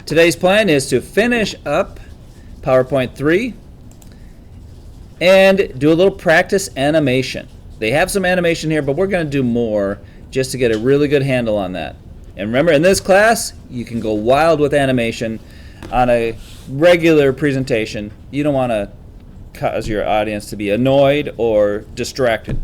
Today's plan is to finish up PowerPoint 3 and do a little practice animation. They have some animation here, but we're going to do more just to get a really good handle on that. And remember, in this class, you can go wild with animation on a regular presentation. You don't want to cause your audience to be annoyed or distracted.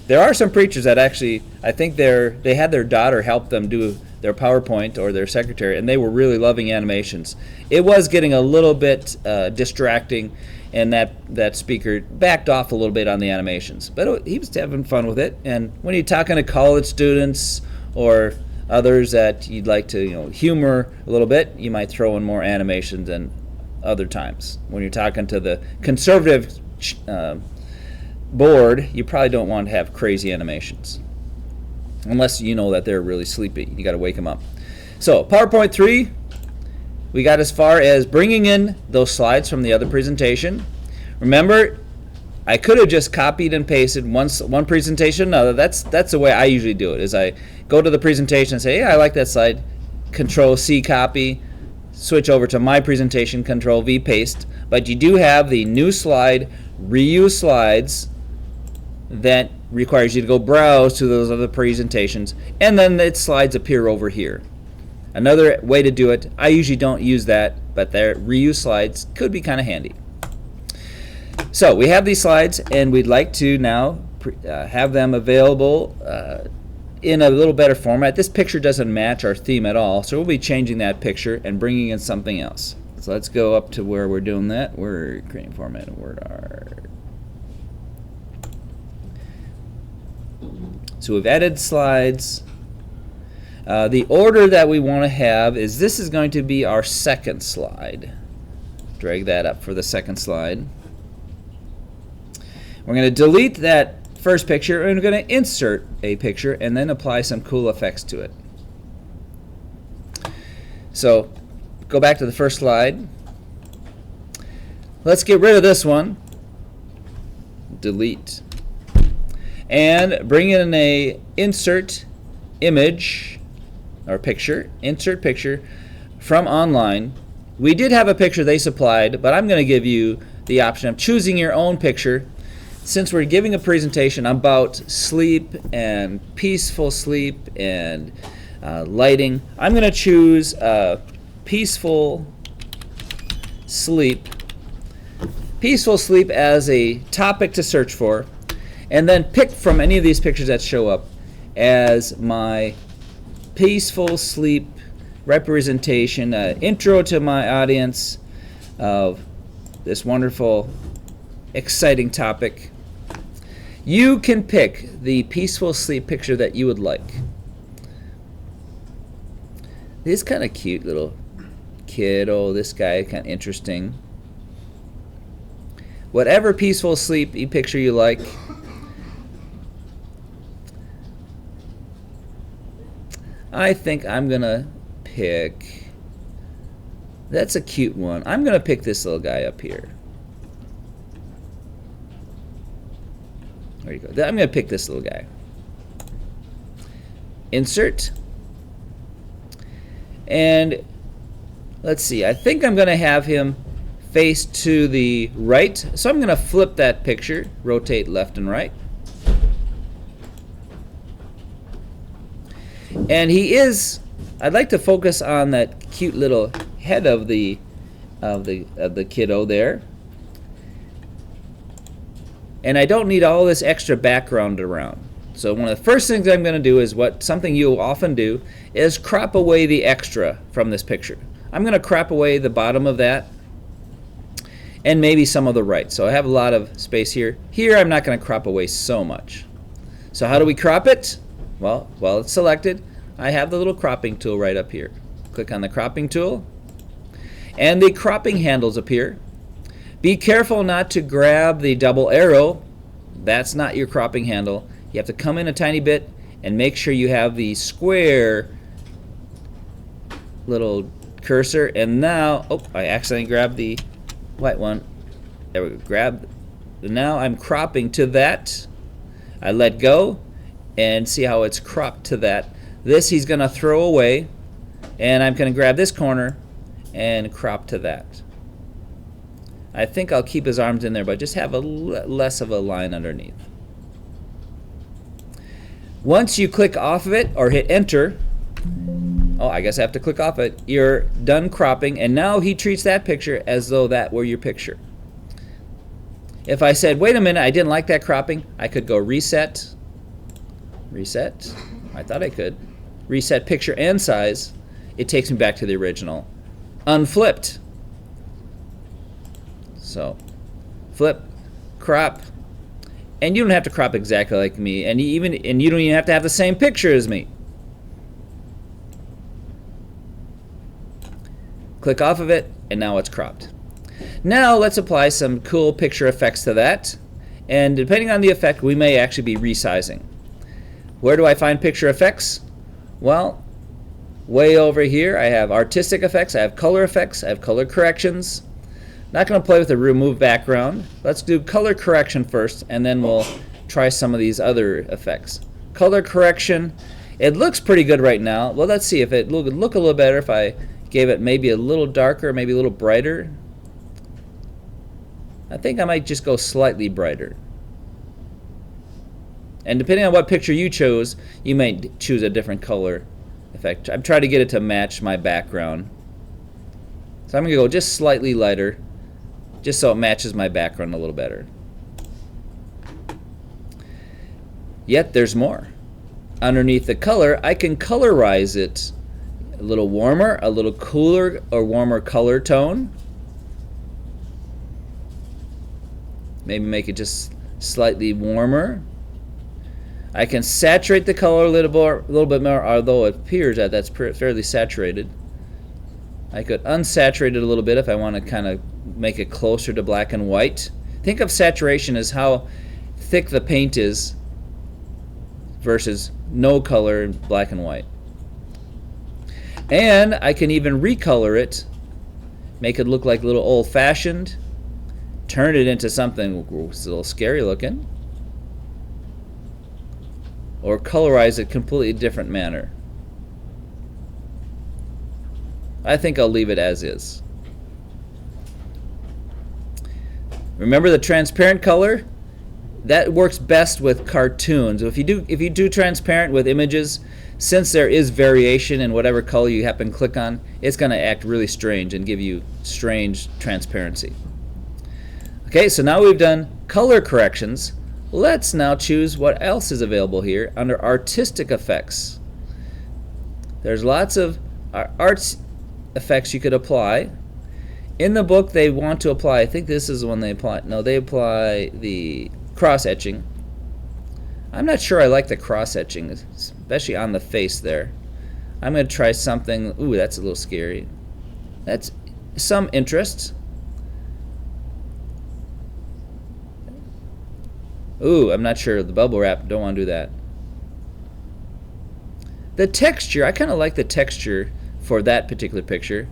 There are some preachers that actually, I think they had their daughter help them do their PowerPoint or their secretary, and they were really loving animations. It was getting a little bit distracting, and that speaker backed off a little bit on the animations. But he was having fun with it. And when you're talking to college students or others that you'd like to humor a little bit, you might throw in more animations than other times. When you're talking to the conservative board, you probably don't want to have crazy animations. Unless you know that they're really sleepy. You got to wake them up. So PowerPoint 3, we got as far as bringing in those slides from the other presentation. Remember, I could have just copied and pasted one presentation to another. That's the way I usually do it, is I go to the presentation and say, yeah, I like that slide. Control-C copy, switch over to my presentation, Control-V paste. But you do have the new slide, reuse slides, that requires you to go browse to those other presentations, and then its slides appear over here. Another way to do it, I usually don't use that, but their reuse slides could be kind of handy. So we have these slides, and we'd like to now have them available in a little better format. This picture doesn't match our theme at all, so we'll be changing that picture and bringing in something else. So let's go up to where we're doing that. We're creating format in WordArt. So we've added slides. The order that we want to have is, this is going to be our second slide. Drag that up for the second slide. We're going to delete that first picture, and we're going to insert a picture and then apply some cool effects to it. So go back to the first slide. Let's get rid of this one. Delete. And bring in a insert image or picture, insert picture from online. We did have a picture they supplied, but I'm going to give you the option of choosing your own picture. Since we're giving a presentation about sleep and peaceful sleep and lighting, I'm going to choose peaceful sleep. Peaceful sleep as a topic to search for, and then pick from any of these pictures that show up as my peaceful sleep representation, intro to my audience of this wonderful, exciting topic. You can pick the peaceful sleep picture that you would like. This kind of cute little kid. Oh, this guy kind of interesting. Whatever peaceful sleep picture you like. I think I'm gonna pick, that's a cute one. I'm gonna pick this little guy up here. There you go. I'm gonna pick this little guy. Insert. And let's see, I think I'm gonna have him face to the right. So I'm gonna flip that picture, rotate left and right. And he is, I'd like to focus on that cute little head of the kiddo there. And I don't need all this extra background around. So one of the first things I'm going to do is something you'll often do is crop away the extra from this picture. I'm going to crop away the bottom of that and maybe some of the right. So I have a lot of space here. Here I'm not going to crop away so much. So how do we crop it? Well, while it's selected, I have the little cropping tool right up here. Click on the cropping tool, and the cropping handles appear. Be careful not to grab the double arrow. That's not your cropping handle. You have to come in a tiny bit and make sure you have the square little cursor. And now, oh, I accidentally grabbed the white one. There we go. Now I'm cropping to that. I let go. And see how it's cropped to that. This he's going to throw away, and I'm going to grab this corner and crop to that. I think I'll keep his arms in there, but just have a less of a line underneath. Once you click off of it or hit enter, oh, I guess I have to click off it, you're done cropping, and now he treats that picture as though that were your picture. If I said, wait a minute, I didn't like that cropping, I could go reset, reset, I thought I could, reset picture and size, it takes me back to the original, unflipped. So, flip, crop, and you don't have to crop exactly like me, and you don't even have to have the same picture as me. Click off of it, and now it's cropped. Now let's apply some cool picture effects to that, and depending on the effect, we may actually be resizing. Where do I find picture effects? Well, way over here I have artistic effects, I have color effects, I have color corrections. Not going to play with the remove background. Let's do color correction first, and then we'll try some of these other effects. Color correction, it looks pretty good right now. Well, let's see if it would look a little better if I gave it maybe a little darker, maybe a little brighter. I think I might just go slightly brighter. And depending on what picture you chose, you might choose a different color effect. I'm trying to get it to match my background. So I'm going to go just slightly lighter, just so it matches my background a little better. Yet there's more. Underneath the color, I can colorize it a little warmer, a little cooler or warmer color tone. Maybe make it just slightly warmer. I can saturate the color a little bit more, although it appears that that's fairly saturated. I could unsaturate it a little bit if I want to kind of make it closer to black and white. Think of saturation as how thick the paint is versus no color in black and white. And I can even recolor it, make it look like a little old-fashioned, turn it into something that's a little scary looking, or colorize it completely different manner. I think I'll leave it as is. Remember the transparent color? That works best with cartoons. If you do transparent with images, since there is variation in whatever color you happen to click on, it's going to act really strange and give you strange transparency. Okay, so now we've done color corrections. Let's now choose what else is available here under artistic effects. There's lots of arts effects you could apply. In the book they want to apply, I think this is the one they apply, no, they apply the cross etching. I'm not sure I like the cross etching, especially on the face there. I'm going to try something, ooh, that's a little scary. That's some interest. Ooh, I'm not sure, the bubble wrap, don't want to do that. The texture, I kind of like the texture for that particular picture.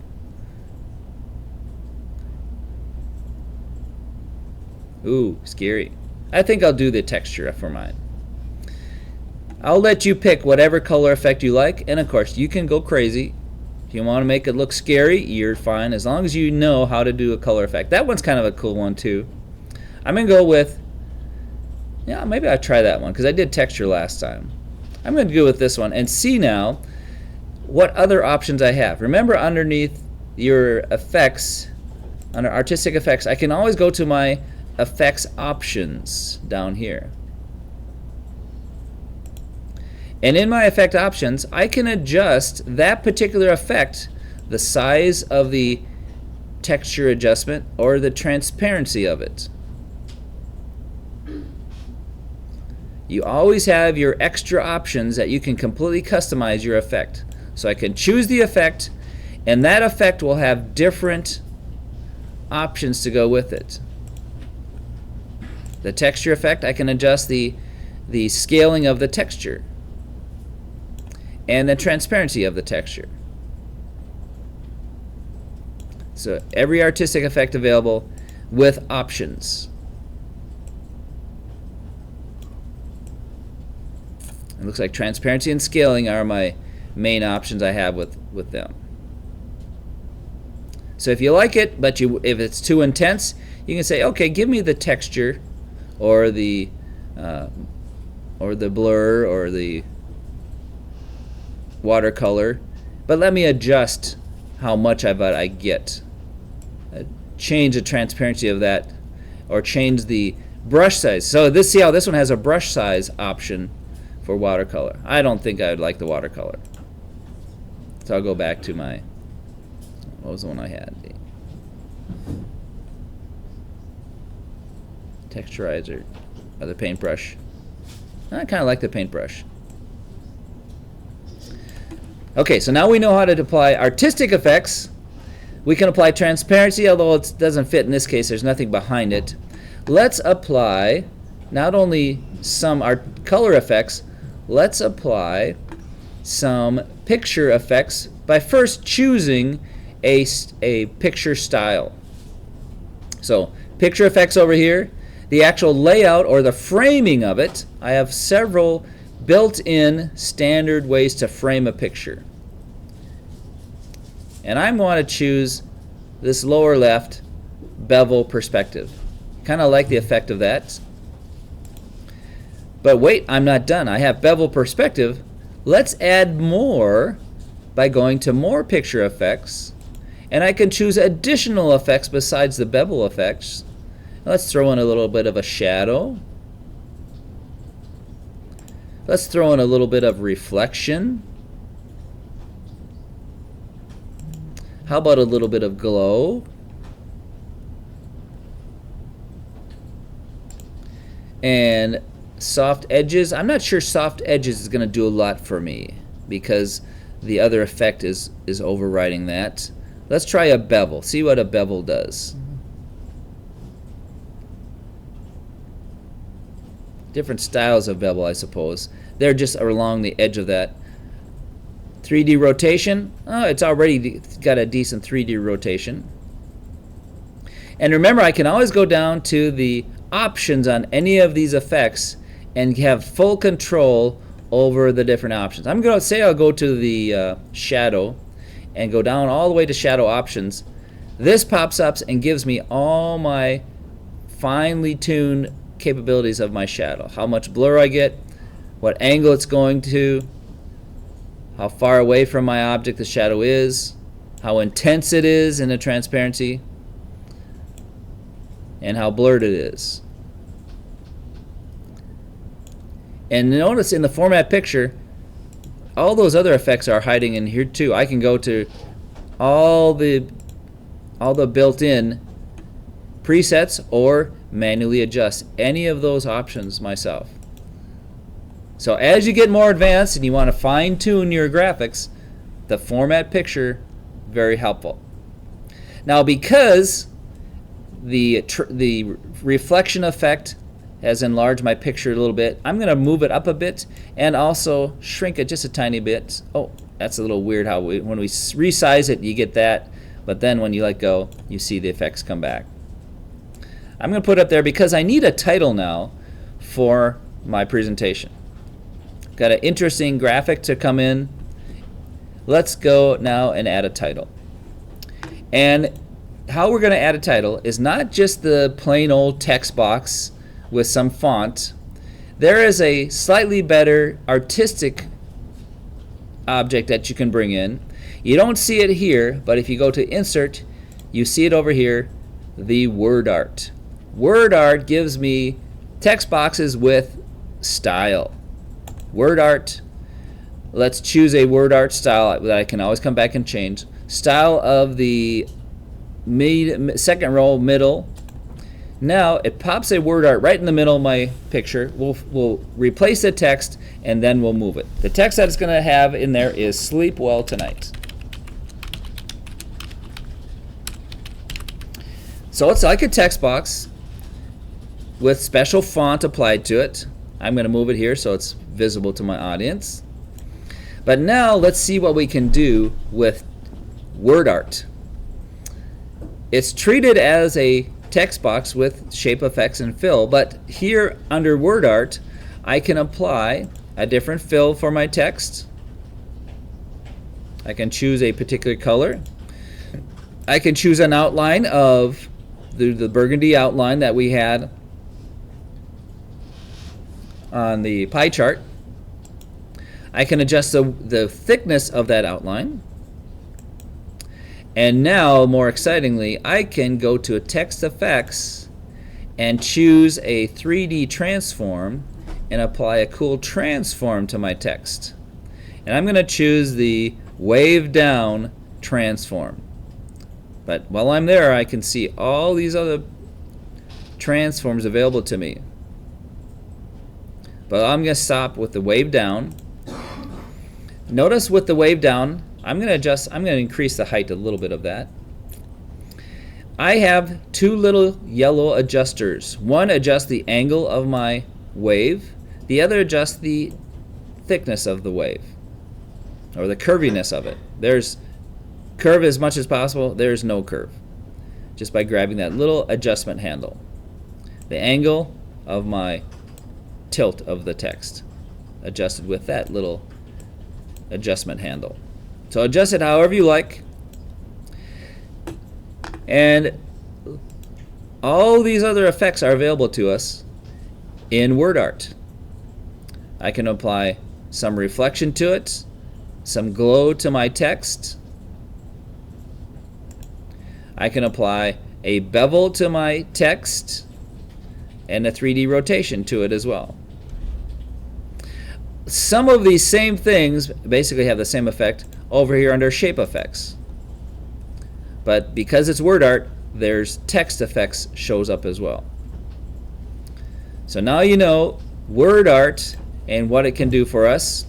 Ooh, scary. I think I'll do the texture for mine. I'll let you pick whatever color effect you like, and of course you can go crazy. If you want to make it look scary, you're fine, as long as you know how to do a color effect. That one's kind of a cool one too. I'm going to go with, yeah, maybe I'll try that one because I did texture last time. I'm going to go with this one and see now what other options I have. Remember, underneath your effects, under artistic effects, I can always go to my effects options down here. And in my effect options, I can adjust that particular effect, the size of the texture adjustment or the transparency of it. You always have your extra options that you can completely customize your effect. So I can choose the effect, and that effect will have different options to go with it. The texture effect, I can adjust the scaling of the texture and the transparency of the texture. So every artistic effect available with options. It looks like transparency and scaling are my main options I have with them. So if you like it, but if it's too intense, you can say, okay, give me the texture, or the blur, or the watercolor, but let me adjust how much of it I get. Change the transparency of that, or change the brush size. So see how this one has a brush size option for watercolor. I don't think I would like the watercolor. So I'll go back to my, what was the one I had? Texturizer, or the paintbrush. I kind of like the paintbrush. Okay, so now we know how to apply artistic effects. We can apply transparency, although it doesn't fit in this case. There's nothing behind it. Let's apply not only some color effects, let's apply some picture effects by first choosing a picture style. So picture effects over here. The actual layout or the framing of it, I have several built-in standard ways to frame a picture. And I want to choose this lower left bevel perspective. Kind of like the effect of that. But wait, I'm not done. I have bevel perspective. Let's add more by going to more picture effects. And I can choose additional effects besides the bevel effects. Let's throw in a little bit of a shadow. Let's throw in a little bit of reflection. How about a little bit of glow? And soft edges. I'm not sure soft edges is going to do a lot for me because the other effect is overriding that. Let's try a bevel. See what a bevel does. Different styles of bevel, I suppose. They're just along the edge of that. 3D rotation. Oh, it's already got a decent 3D rotation. And remember, I can always go down to the options on any of these effects and have full control over the different options. I'm going to say I'll go to the shadow and go down all the way to shadow options. This pops up and gives me all my finely tuned capabilities of my shadow. How much blur I get, what angle it's going to, how far away from my object the shadow is, how intense it is in the transparency, and how blurred it is. And notice in the format picture, all those other effects are hiding in here too. I can go to all the built-in presets or manually adjust any of those options myself. So as you get more advanced and you want to fine-tune your graphics, the format picture, very helpful. Now because the reflection effect has enlarged my picture a little bit, I'm going to move it up a bit and also shrink it just a tiny bit. Oh, that's a little weird how when we resize it you get that, but then when you let go you see the effects come back. I'm going to put it up there because I need a title now for my presentation. Got an interesting graphic to come in. Let's go now and add a title. And how we're going to add a title is not just the plain old text box with some font. There is a slightly better artistic object that you can bring in. You don't see it here, but if you go to Insert, you see it over here, the word art. Word art gives me text boxes with style. Word art. Let's choose a word art style that I can always come back and change. Style of the second row, middle. Now it pops a word art right in the middle of my picture. We'll replace the text and then we'll move it. The text that it's going to have in there is "Sleep well tonight." So it's like a text box with special font applied to it. I'm going to move it here so it's visible to my audience. But now let's see what we can do with word art. It's treated as a text box with shape effects and fill, but here under word art I can apply a different fill for my text. I can choose a particular color. I can choose an outline of the burgundy outline that we had on the pie chart. I can adjust the thickness of that outline. And now, more excitingly, I can go to a text effects and choose a 3D transform and apply a cool transform to my text. And I'm going to choose the wave down transform. But while I'm there, I can see all these other transforms available to me. But I'm going to stop with the wave down. Notice with the wave down, I'm going to increase the height a little bit of that. I have two little yellow adjusters. One adjusts the angle of my wave. The other adjusts the thickness of the wave, or the curviness of it. There's curve as much as possible. There's no curve. Just by grabbing that little adjustment handle. The angle of my tilt of the text, adjusted with that little adjustment handle. So adjust it however you like. And all these other effects are available to us in WordArt. I can apply some reflection to it, some glow to my text. I can apply a bevel to my text and a 3D rotation to it as well. Some of these same things basically have the same effect over here under shape effects. But because it's WordArt, there's text effects shows up as well. So now you know WordArt and what it can do for us.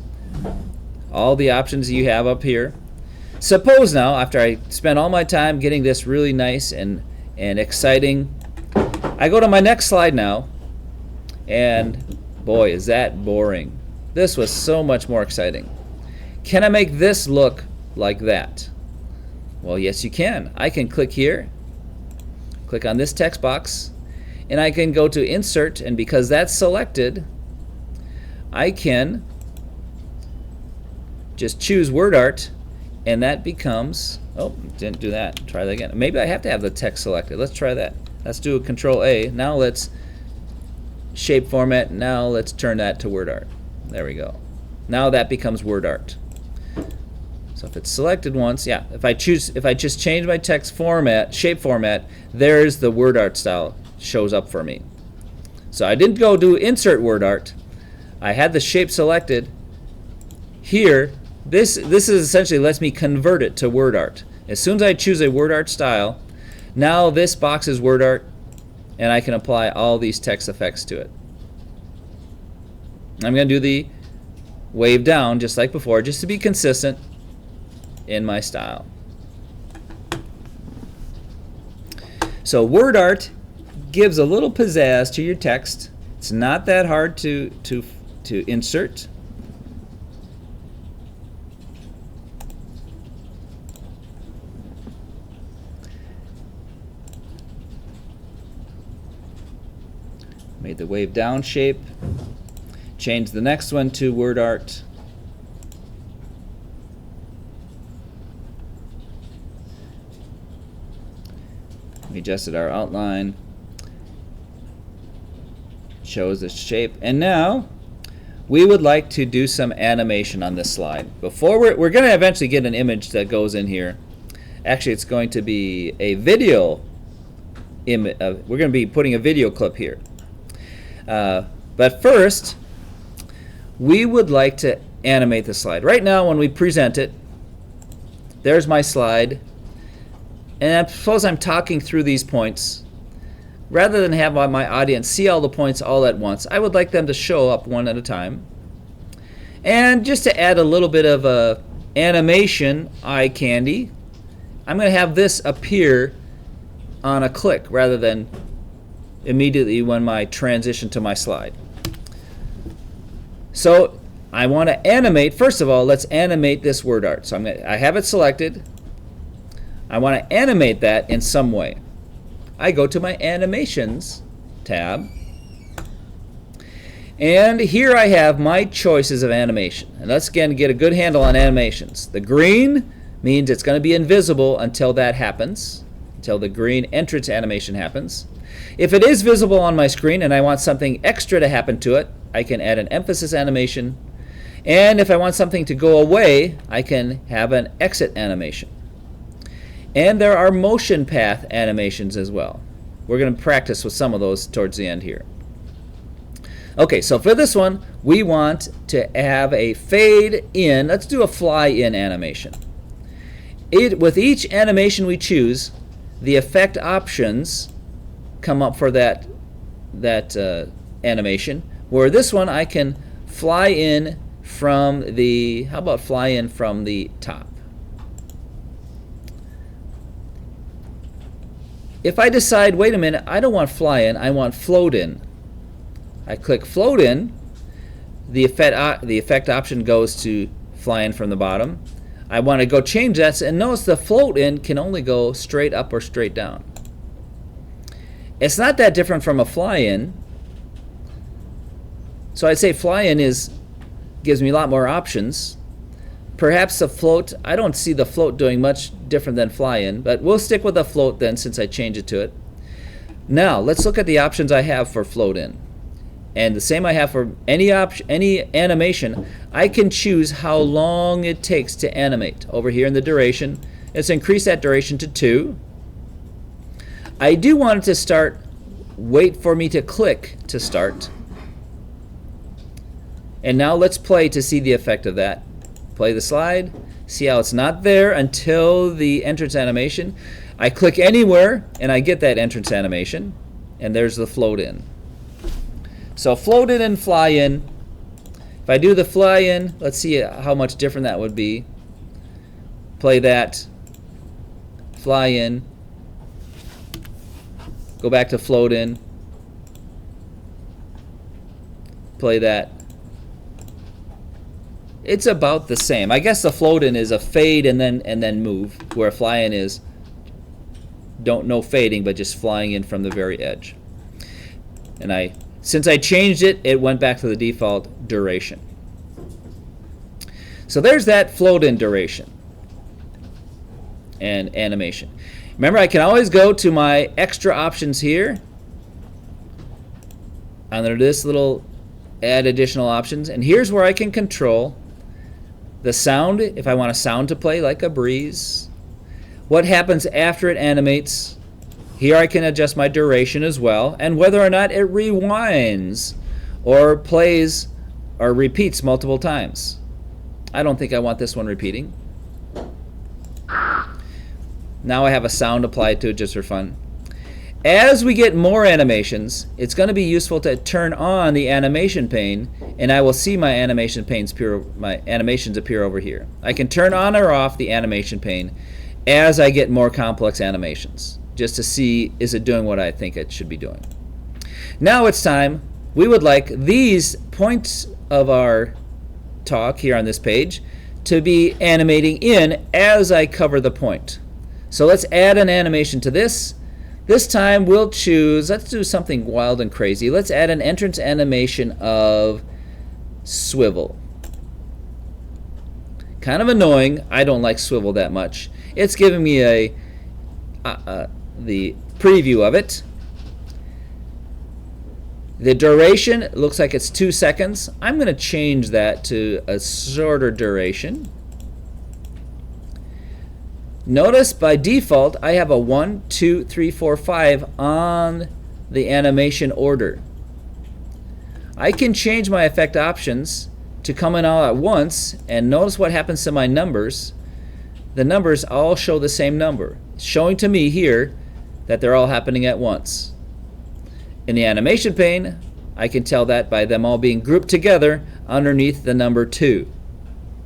All the options you have up here. Suppose now, after I spend all my time getting this really nice and exciting, I go to my next slide now, and boy, is that boring. This was so much more exciting. Can I make this look like that? Well, yes, you can. I can click here, click on this text box, and I can go to Insert, and because that's selected, I can just choose WordArt, and that becomes, oh, didn't do that. Try that again. Maybe I have to have the text selected. Let's try that. Let's do a Control A. Now let's shape format. Now let's turn that to WordArt. There we go. Now that becomes WordArt. So if it's selected once, yeah, if I just change my text format, shape format, there's the WordArt style shows up for me. So I didn't go do Insert WordArt. I had the shape selected. Here, this is essentially lets me convert it to WordArt. As soon as I choose a WordArt style, now this box is WordArt, and I can apply all these text effects to it. I'm going to do the wave down just like before, just to be consistent in my style. So WordArt gives a little pizzazz to your text. It's not that hard to insert. Made the wave down shape. Change the next one to WordArt. We adjusted our outline. Shows the shape. And now we would like to do some animation on this slide. Before we're going to eventually get an image that goes in here. Actually, it's going to be a video image. We're going to be putting a video clip here. But first, we would like to animate the slide. Right now, when we present it, there's my slide. And suppose I'm talking through these points. Rather than have my audience see all the points all at once, I would like them to show up one at a time. And just to add a little bit of animation eye candy, I'm going to have this appear on a click rather than immediately when I transition to my slide. So I want to animate. First of all, let's animate this WordArt. So I have it selected. I want to animate that in some way. I go to my Animations tab, and here I have my choices of animation. And let's again get a good handle on animations. The green means it's going to be invisible until that happens, until the green entrance animation happens. If it is visible on my screen and I want something extra to happen to it, I can add an emphasis animation. And if I want something to go away, I can have an exit animation. And there are motion path animations as well. We're going to practice with some of those towards the end here. Okay, so for this one, we want to have a fade in. Let's do a fly in animation. With each animation we choose, the effect options come up for that animation. Where this one, I can fly in from the, how about fly in from the top? If I decide, wait a minute, I don't want fly in, I want float in. I click float in, the effect option goes to fly in from the bottom. I want to go change that, and notice the float in can only go straight up or straight down. It's not that different from a fly in. So I'd say fly in gives me a lot more options. Perhaps the float, I don't see the float doing much different than fly in, but we'll stick with the float then since I changed it to it. Now let's look at the options I have for float in. And the same I have for any animation. I can choose how long it takes to animate. Over here in the duration, let's increase that duration to 2. I do want it to start, wait for me to click to start. And now let's play to see the effect of that. Play the slide. See how it's not there until the entrance animation. I click anywhere and I get that entrance animation. And there's the float in. So float in and fly in. If I do the fly in, let's see how much different that would be. Play that. Fly in. Go back to float in. Play that. It's about the same. I guess the float in is a fade and then move, where fly in is no fading, but just flying in from the very edge. And since I changed it, it went back to the default duration. So there's that float in duration and animation. Remember, I can always go to my extra options here under this little add additional options, and here's where I can control the sound, if I want a sound to play like a breeze. What happens after it animates. Here I can adjust my duration as well, and whether or not it rewinds or plays or repeats multiple times. I don't think I want this one repeating. Now I have a sound applied to it just for fun. As we get more animations, it's going to be useful to turn on the animation pane, and I will see my animations appear over here. I can turn on or off the animation pane as I get more complex animations, just to see, is it doing what I think it should be doing. Now it's time. We would like these points of our talk here on this page to be animating in as I cover the point. So let's add an animation to this. This time we'll choose, let's do something wild and crazy. Let's add an entrance animation of swivel. Kind of annoying. I don't like swivel that much. It's giving me the preview of it. The duration looks like it's 2 seconds. I'm going to change that to a shorter duration. Notice by default I have a 1, 2, 3, 4, 5 on the animation order. I can change my effect options to come in all at once, and notice what happens to my numbers. The numbers all show the same number, showing to me here that they're all happening at once. In the animation pane, I can tell that by them all being grouped together underneath the number 2.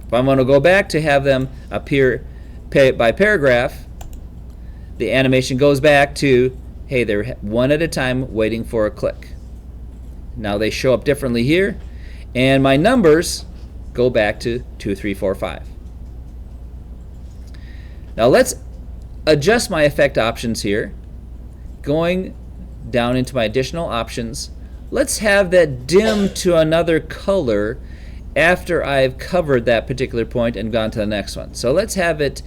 If I want to go back to have them appear by paragraph, the animation goes back to, hey, they're one at a time waiting for a click. Now they show up differently here, and my numbers go back to 2, 3, 4, 5. Now let's adjust my effect options here. Going down into my additional options, let's have that dim to another color after I've covered that particular point and gone to the next one. So let's have it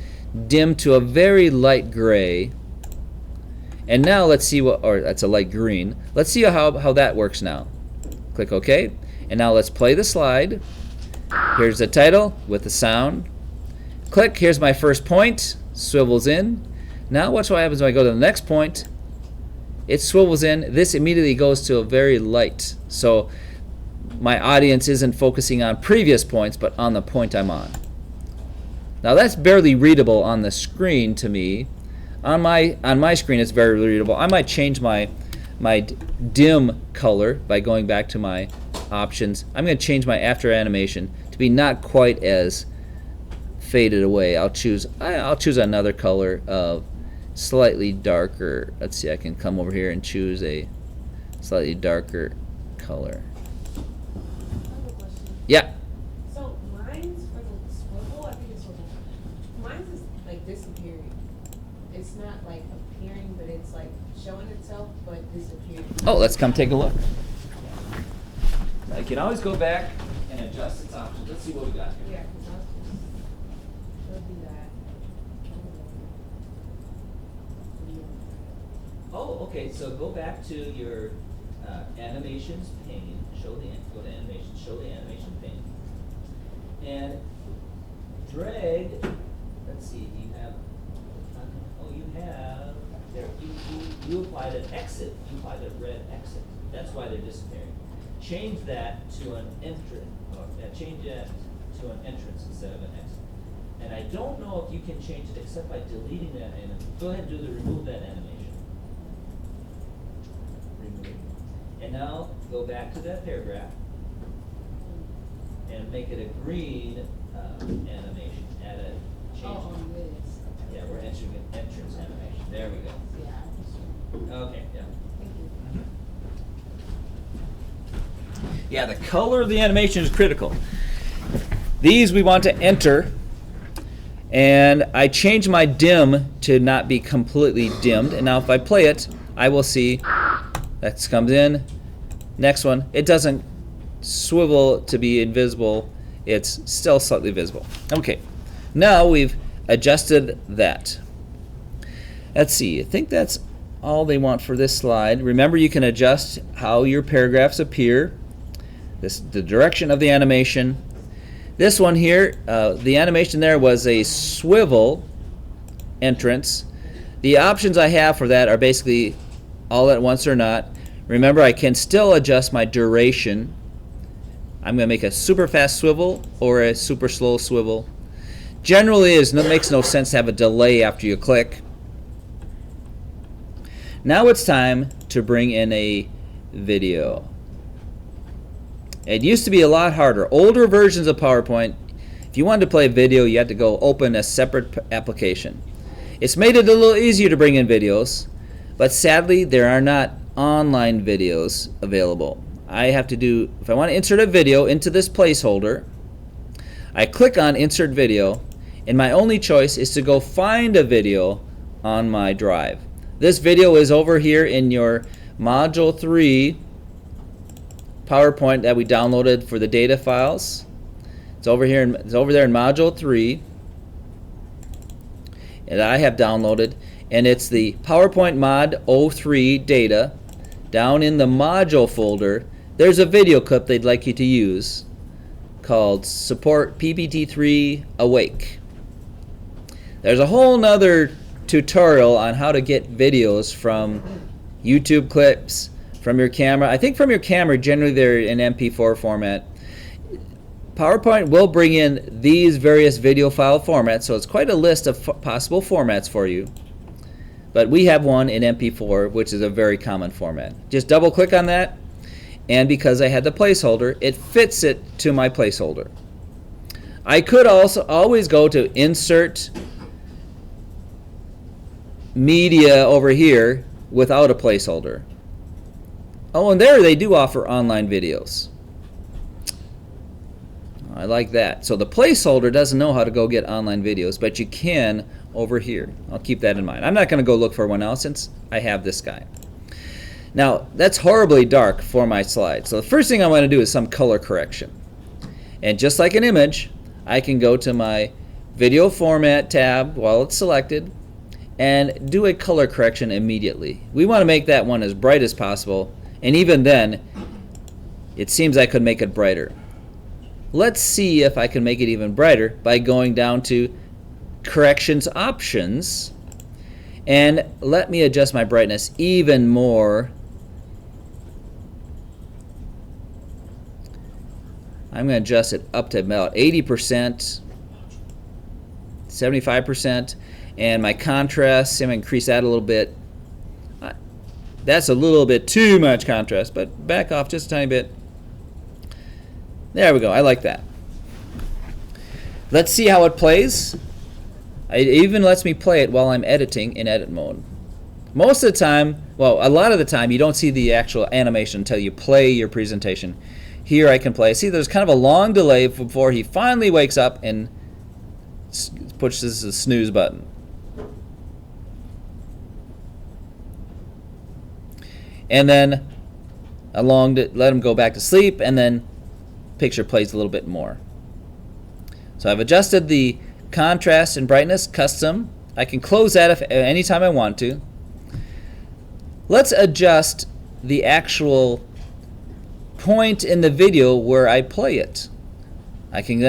dim to a very light gray. And now let's see what, or that's a light green. Let's see how that works now. Click OK. And now let's play the slide. Here's the title with the sound. Click, here's my first point, swivels in. Now watch what happens when I go to the next point. It swivels in. This immediately goes to a very light. So my audience isn't focusing on previous points, but on the point I'm on. Now that's barely readable on the screen to me. On my screen it's very readable. I might change my dim color by going back to my options. I'm going to change my after animation to be not quite as faded away. I'll choose another color of slightly darker. Let's see, I can come over here and choose a slightly darker color. Yeah. So mine's for the swivel, I think it's swivel. Mine's is like disappearing. It's not like appearing, but it's like showing itself, but disappearing. Oh, let's come take a look. I can always go back and adjust its options. Let's see what we got here. Yeah, because I was just, it'll do that. Oh, okay. So go back to your animations pane. Go to animations. Show the animation pane. And drag. Let's see. Do you have? Oh, you have. There. You applied an exit. You applied a red exit. That's why they're disappearing. Change that to an entrance. Change that to an entrance instead of an exit. And I don't know if you can change it except by deleting that. And go ahead and do the remove that animation. Remove it. And now go back to that paragraph and make it a green animation. Add a change. Oh, on this. Yeah, we're entering an entrance animation. There we go. Yeah. Okay. Yeah. Thank you. Yeah, the color of the animation is critical. These we want to enter, and I change my dim to not be completely dimmed. And now if I play it, I will see that comes in. Next one, it doesn't swivel to be invisible. It's still slightly visible. Okay, now we've adjusted that. Let's see, I think that's all they want for this slide. Remember, you can adjust how your paragraphs appear. The direction of the animation. This one here, the animation there was a swivel entrance. The options I have for that are basically all at once or not. Remember, I can still adjust my duration. I'm going to make a super fast swivel or a super slow swivel. Generally, it makes no sense to have a delay after you click. Now it's time to bring in a video. It used to be a lot harder. Older versions of PowerPoint, if you wanted to play video, you had to go open a separate application. It's made it a little easier to bring in videos, but sadly there are not online videos available. I have to do, if I want to insert a video into this placeholder, I click on Insert Video, and my only choice is to go find a video on my drive. This video is over here in your Module 3 PowerPoint that we downloaded for the data files. It's over here. It's over there in Module 3, and I have downloaded, and it's the PowerPoint Mod 03 data. Down in the module folder, there's a video clip they'd like you to use called Support PPT3 Awake. There's a whole nother tutorial on how to get videos from YouTube clips, from your camera. I think from your camera, generally they're in MP4 format. PowerPoint will bring in these various video file formats, so it's quite a list of possible formats for you. But we have one in MP4, which is a very common format. Just double click on that, and because I had the placeholder, it fits it to my placeholder. I could also always go to Insert Media over here without a placeholder. Oh, and there they do offer online videos. I like that. So the placeholder doesn't know how to go get online videos, but you can over here. I'll keep that in mind. I'm not going to go look for one now since I have this guy. Now, that's horribly dark for my slide. So the first thing I want to do is some color correction. And just like an image, I can go to my video format tab while it's selected and do a color correction immediately. We want to make that one as bright as possible, and even then it seems I could make it brighter. Let's see if I can make it even brighter by going down to corrections options, and let me adjust my brightness even more. I'm going to adjust it up to about 80%, 75%, and my contrast, I'm going to increase that a little bit. That's a little bit too much contrast, but back off just a tiny bit. There we go. I like that. Let's see how it plays. It even lets me play it while I'm editing in edit mode. Most of the time, well, a lot of the time, you don't see the actual animation until you play your presentation. Here I can play. See, there's kind of a long delay before he finally wakes up and pushes the snooze button. And then let him go back to sleep, and then picture plays a little bit more. So I've adjusted the contrast and brightness custom. I can close that if anytime I want to. Let's adjust the actual point in the video where I play it. I can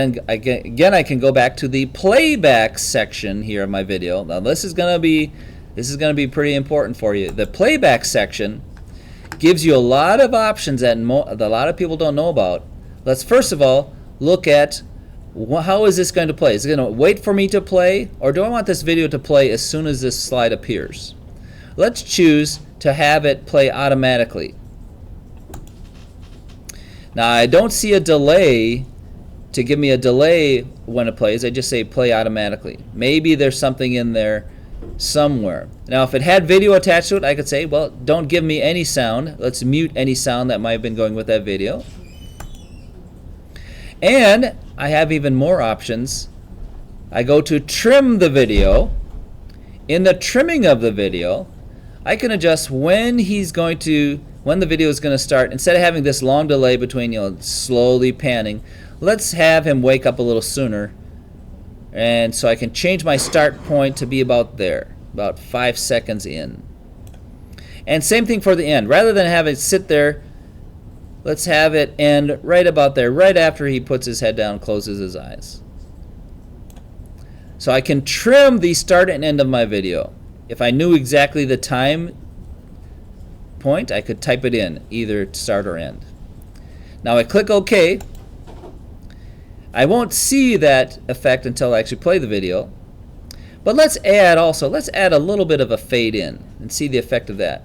go back to the playback section here of my video. Now this is going to be pretty important for you. The playback section gives you a lot of options that a lot of people don't know about. Let's first of all look at how is this going to play. Is it going to wait for me to play, or do I want this video to play as soon as this slide appears? Let's choose to have it play automatically. Now I don't see a delay to give me a delay when it plays. I just say play automatically. Maybe there's something in there somewhere. Now if it had video attached to it, I could say, well, don't give me any sound. Let's mute any sound that might have been going with that video. And I have even more options. I go to trim the video. In the trimming of the video, I can adjust when the video is going to start. Instead of having this long delay between slowly panning, let's have him wake up a little sooner. And so I can change my start point to be about there, about 5 seconds in. And same thing for the end. Rather than have it sit there, let's have it end right about there, right after he puts his head down and closes his eyes. So I can trim the start and end of my video. If I knew exactly the time point, I could type it in, either start or end. Now I click OK. I won't see that effect until I actually play the video. But let's add a little bit of a fade in and see the effect of that.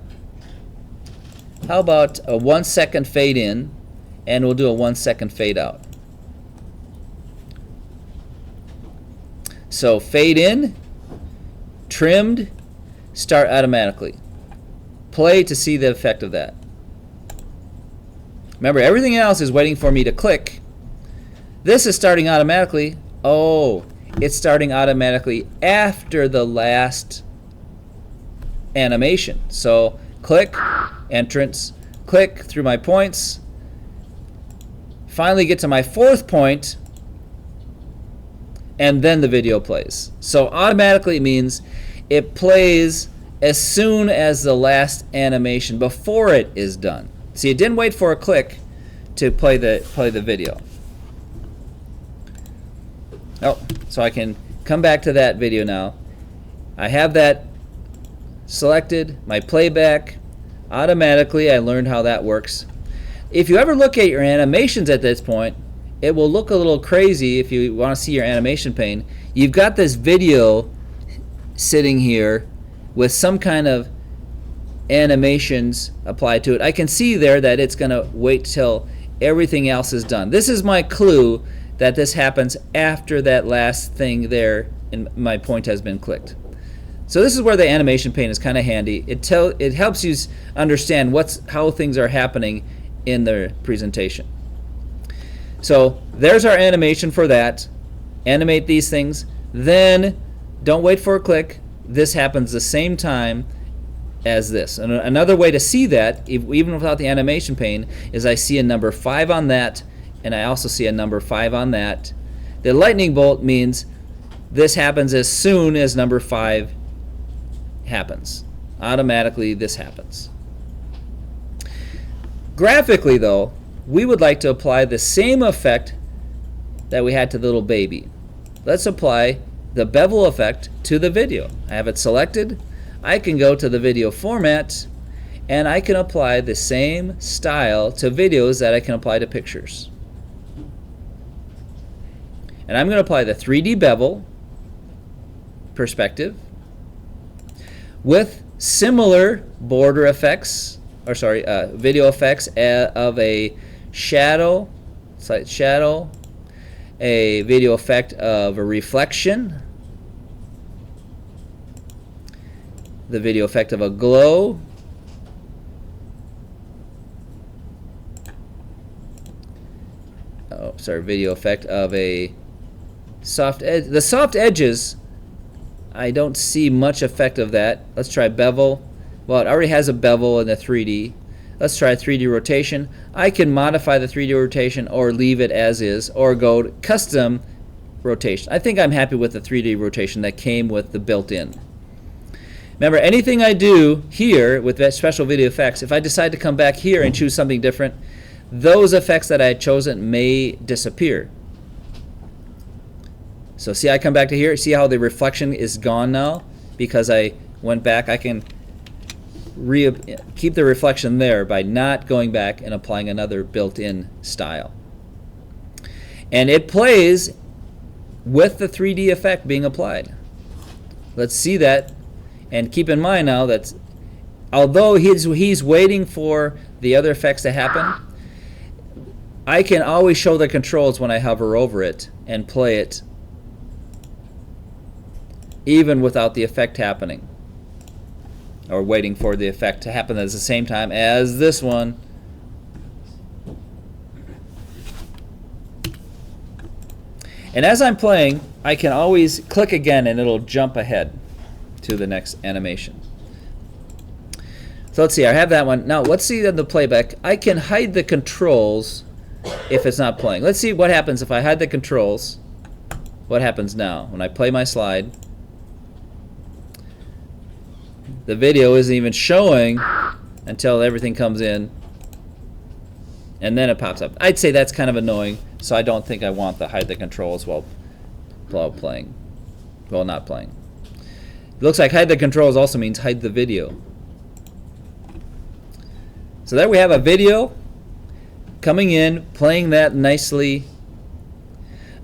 How about a 1 second fade in, and we'll do a 1 second fade out. So fade in, trimmed, start automatically. Play to see the effect of that. Remember, everything else is waiting for me to click. This is starting automatically. Oh, it's starting automatically after the last animation. So click, entrance, click through my points, finally get to my 4th point, and then the video plays. So automatically means it plays as soon as the last animation before it is done. See, it didn't wait for a click to play the video. Oh, so I can come back to that video now. I have that selected, my playback. Automatically, I learned how that works. If you ever look at your animations at this point, it will look a little crazy if you want to see your animation pane. You've got this video sitting here with some kind of animations applied to it. I can see there that it's going to wait till everything else is done. This is my clue that this happens after that last thing there and my point has been clicked. So this is where the animation pane is kind of handy. It helps you understand how things are happening in the presentation. So there's our animation for that. Animate these things. Then don't wait for a click. This happens the same time as this. And another way to see that, even without the animation pane, is I see a number 5 on that and I also see a number 5 on that. The lightning bolt means this happens as soon as number 5 happens. Automatically this happens. Graphically though, we would like to apply the same effect that we had to the little baby. Let's apply the bevel effect to the video. I have it selected. I can go to the video format and I can apply the same style to videos that I can apply to pictures. And I'm going to apply the 3D bevel perspective with similar border effects, or sorry, video effects of a shadow, slight shadow, a video effect of a reflection, the video effect of a glow, video effect of a soft edge. The soft edges, I don't see much effect of that. Let's try bevel. Well, it already has a bevel in the 3D. Let's try 3D rotation. I can modify the 3D rotation or leave it as is, or go to custom rotation. I think I'm happy with the 3D rotation that came with the built-in. Remember, anything I do here with that special video effects, if I decide to come back here and choose something different, those effects that I had chosen may disappear. So see, I come back to here, see how the reflection is gone now? Because I went back, I can keep the reflection there by not going back and applying another built-in style. And it plays with the 3D effect being applied. Let's see that, and keep in mind now that although he's waiting for the other effects to happen, I can always show the controls when I hover over it and play it even without the effect happening, or waiting for the effect to happen at the same time as this one. And as I'm playing, I can always click again and it'll jump ahead to the next animation. So let's see, I have that one. Now let's see on the playback. I can hide the controls if it's not playing. Let's see what happens if I hide the controls. What happens now when I play my slide? The video isn't even showing until everything comes in, and then it pops up. I'd say that's kind of annoying, so I don't think I want to hide the controls while playing. Well, not playing. It looks like hide the controls also means hide the video. So there we have a video coming in, playing that nicely.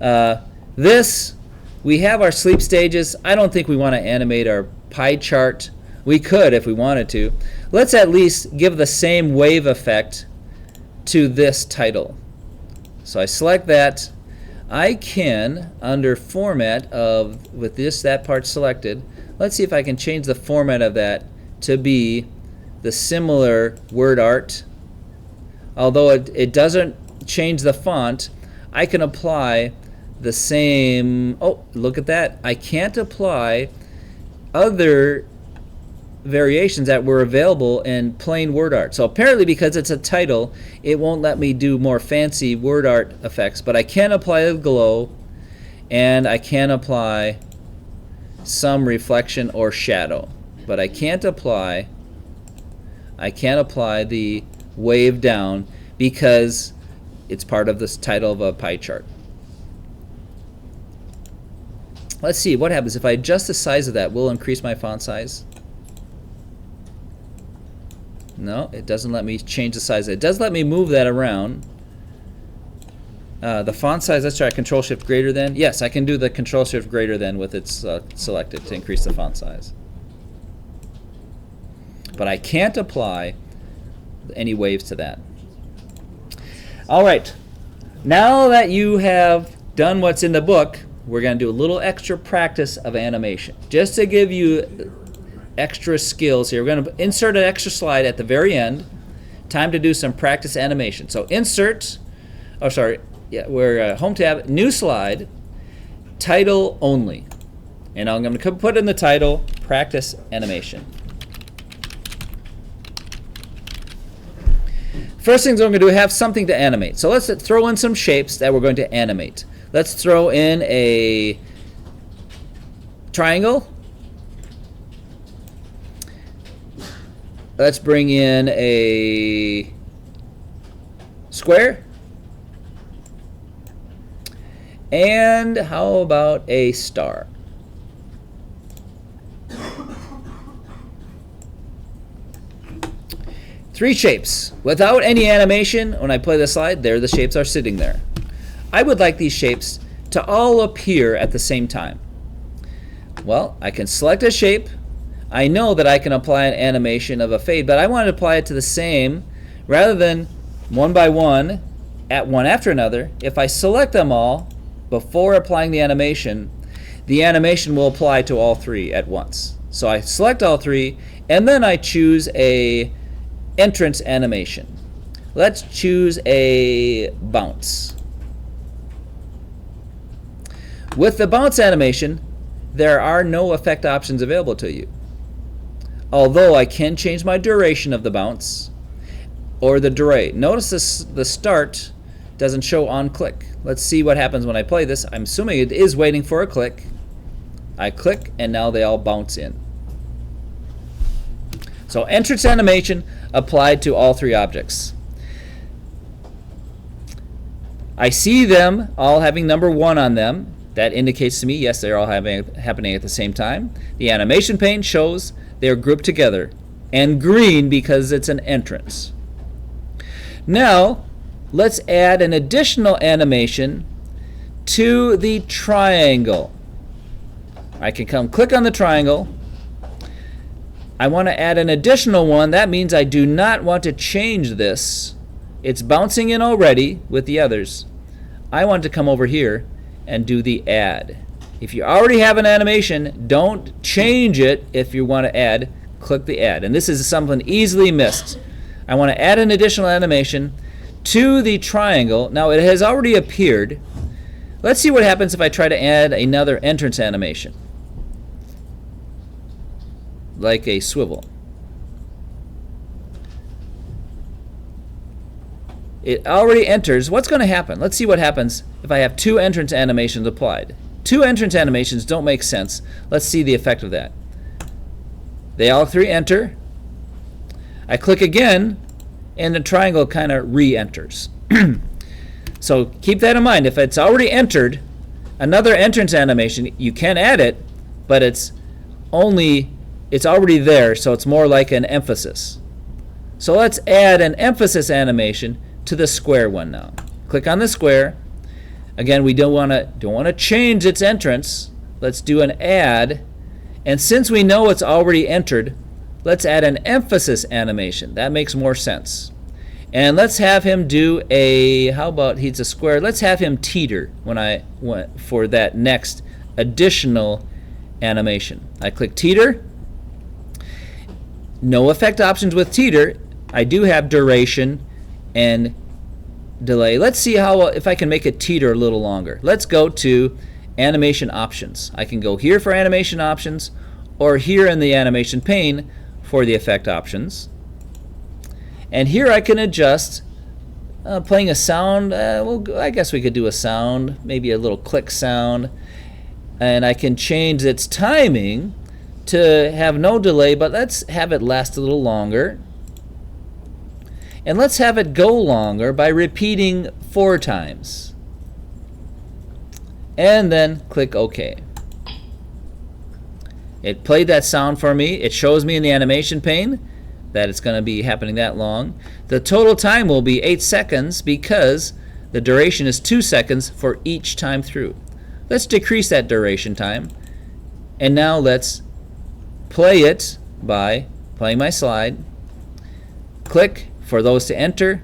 We have our sleep stages. I don't think we want to animate our pie chart. We could if we wanted to. Let's at least give the same wave effect to this title. So I select that. I can, under format of, with that part selected, let's see if I can change the format of that to be the similar word art. Although it doesn't change the font, I can apply the same, oh, look at that. I can't apply other variations that were available in plain word art. So apparently because it's a title, it won't let me do more fancy word art effects, but I can apply the glow, and I can apply some reflection or shadow. But I can't apply the wave down because it's part of this title of a pie chart. Let's see what happens if I adjust the size of that. Will it increase my font size? No, it doesn't let me change the size. It does let me move that around. The font size, let's try Control Shift greater than. Yes, I can do the Control Shift greater than with it selected to increase the font size. But I can't apply any waves to that. All right, now that you have done what's in the book, we're going to do a little extra practice of animation. Just to give you extra skills here, we're going to insert an extra slide at the very end. Time to do some practice animation. So insert, oh sorry, yeah, we're home tab, new slide, title only. And I'm going to put in the title, practice animation. first things I'm going to do, have something to animate. So let's throw in some shapes that we're going to animate. Let's throw in a triangle. Let's bring in a square. And how about a star? Three shapes. Without any animation, when I play the slide, there the shapes are sitting there. I would like these shapes to all appear at the same time. Well, I can select a shape. I know that I can apply an animation of a fade, but I want to apply it to the same rather than one by one after another. If I select them all before applying the animation will apply to all three at once. So I select all three, and then I choose a entrance animation. Let's choose a bounce. With the bounce animation, there are no effect options available to you. Although I can change my duration of the bounce or the delay. Notice this, the start doesn't show on click. Let's see what happens when I play this. I'm assuming it is waiting for a click. I click and now they all bounce in. So entrance animation applied to all three objects. I see them all having number 1 on them. That indicates to me, yes, they're all happening at the same time. The animation pane shows they're grouped together, and green because it's an entrance. Now, let's add an additional animation to the triangle. I can come click on the triangle. I want to add an additional one. That means I do not want to change this. It's bouncing in already with the others. I want to come over here and do the add. If you already have an animation, don't change it. If you want to add, click the add. And this is something easily missed. I want to add an additional animation to the triangle. Now it has already appeared. Let's see what happens if I try to add another entrance animation, like a swivel. It already enters. What's going to happen? Let's see what happens if I have 2 entrance animations applied. 2 entrance animations don't make sense. Let's see the effect of that. They all 3 enter. I click again, and the triangle kind of re-enters. So keep that in mind. If it's already entered, another entrance animation, you can add it, but it's already there, so it's more like an emphasis. So let's add an emphasis animation to the square one now. Click on the square. Again, we don't want to change its entrance. Let's do an add. And since we know it's already entered, let's add an emphasis animation. That makes more sense. And let's have him do a, how about he's a square? Let's have him teeter when I went for that next additional animation. I click teeter. No effect options with teeter. I do have duration and delay. Let's see how if I can make it teeter a little longer. Let's go to animation options. I can go here for animation options or here in the animation pane for the effect options. And here I can adjust playing a sound. Well, I guess we could do a sound, maybe a little click sound. And I can change its timing to have no delay, but let's have it last a little longer. And let's have it go longer by repeating 4 times. And then click OK. It played that sound for me. It shows me in the animation pane that it's going to be happening that long. The total time will be 8 seconds because the duration is 2 seconds for each time through. Let's decrease that duration time. And now let's play it by playing my slide. Click for those to enter.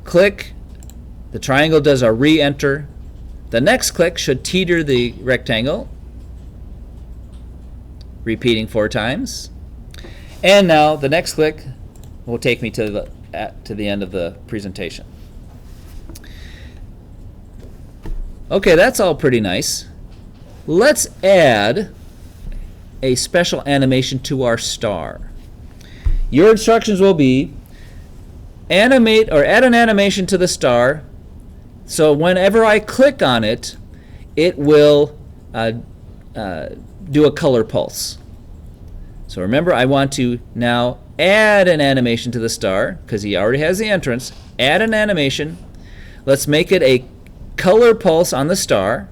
Click. The triangle does a re-enter. The next click should teeter the rectangle, repeating 4 times. And now the next click will take me to the end of the presentation. Okay, that's all pretty nice. Let's add a special animation to our star. Your instructions will be animate or add an animation to the star, so whenever I click on it, it will do a color pulse. So remember, I want to now add an animation to the star because he already has the entrance. Add an animation. Let's make it a color pulse on the star.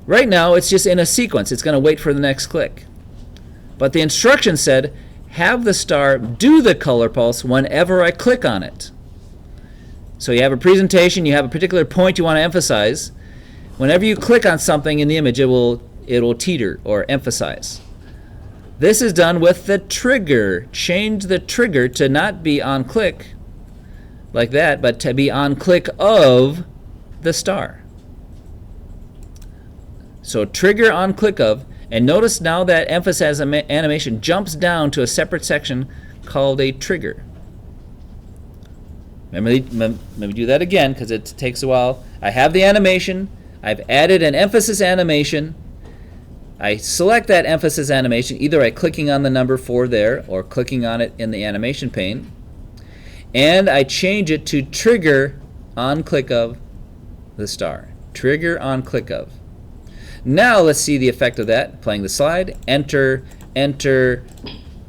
Right now it's just in a sequence. It's going to wait for the next click. But the instruction said have the star do the color pulse whenever I click on it. So you have a presentation, you have a particular point you want to emphasize. Whenever you click on something in the image, it will teeter or emphasize. This is done with the trigger. Change the trigger to not be on click like that, but to be on click of the star. So trigger on click of, and notice now that emphasize animation jumps down to a separate section called a trigger. Let me do that again because it takes a while. I have the animation. I've added an emphasis animation. I select that emphasis animation either by clicking on the number 4 there or clicking on it in the animation pane. And I change it to trigger on click of the star. Trigger on click of. Now let's see the effect of that. Playing the slide. Enter, enter,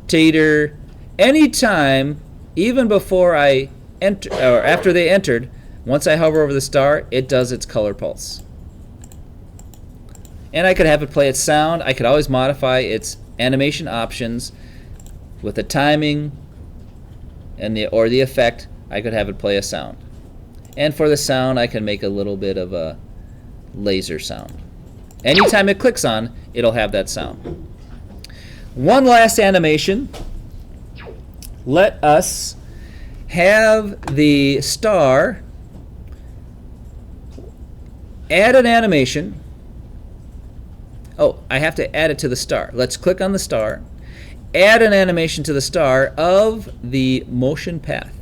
teeter. Anytime, even before I enter or after they entered, once I hover over the star, it does its color pulse. And I could have it play its sound. I could always modify its animation options with the timing and the effect. I could have it play a sound. And for the sound, I can make a little bit of a laser sound. Anytime it clicks on, it'll have that sound. One last animation. Let us have the star add an animation. Oh, I have to add it to the star. Let's click on the star. Add an animation to the star of the motion path.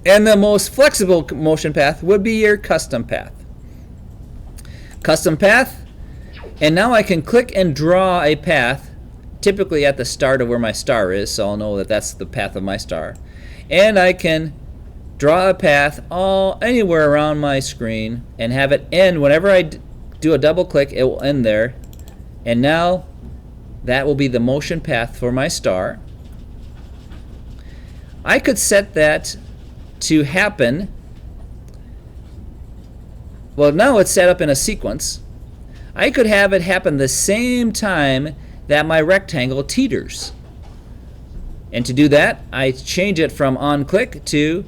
And the most flexible motion path would be your custom path. Custom path. And now I can click and draw a path, typically at the start of where my star is, so I'll know that that's the path of my star. And I can draw a path anywhere around my screen and have it end. Whenever I do a double click, it will end there. And now that will be the motion path for my star. I could set that to happen. Well, now it's set up in a sequence. I could have it happen the same time that my rectangle teeters. And to do that, I change it from on click to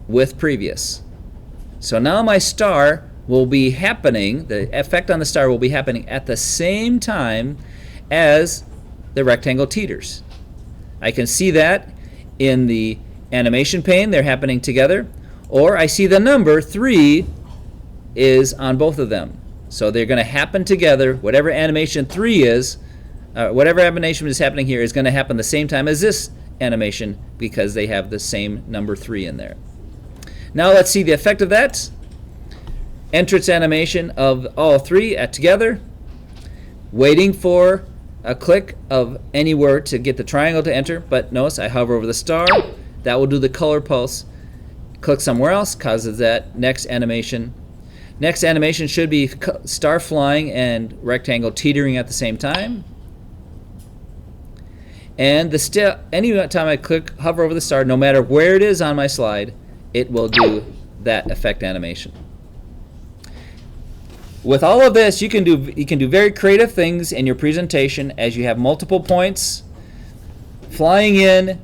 with previous. So now my star will be happening, the effect on the star will be happening at the same time as the rectangle teeters. I can see that in the animation pane, they're happening together, or I see the number 3 is on both of them. So they're going to happen together. Whatever animation 3 is, whatever animation is happening here is going to happen the same time as this animation because they have the same number 3 in there. Now let's see the effect of that. Entrance animation of all 3 together. Waiting for a click of anywhere to get the triangle to enter, but notice I hover over the star. That will do the color pulse. Click somewhere else, causes that next animation. Next animation should be star flying and rectangle teetering at the same time. And any time I hover over the star, no matter where it is on my slide, it will do that effect animation. With all of this, you can do very creative things in your presentation as you have multiple points flying in.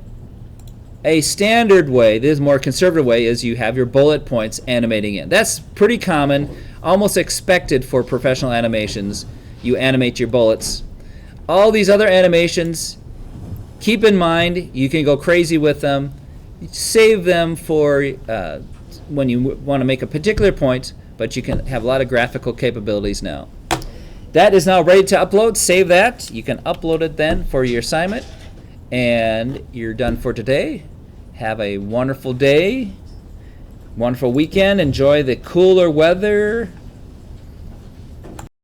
A standard way, this more conservative way, is you have your bullet points animating in. That's pretty common, almost expected for professional animations. You animate your bullets. All these other animations, keep in mind, you can go crazy with them. Save them for when you want to make a particular point, but you can have a lot of graphical capabilities now. That is now ready to upload. Save that. You can upload it then for your assignment. And you're done for today. Have a wonderful day, wonderful weekend. Enjoy the cooler weather.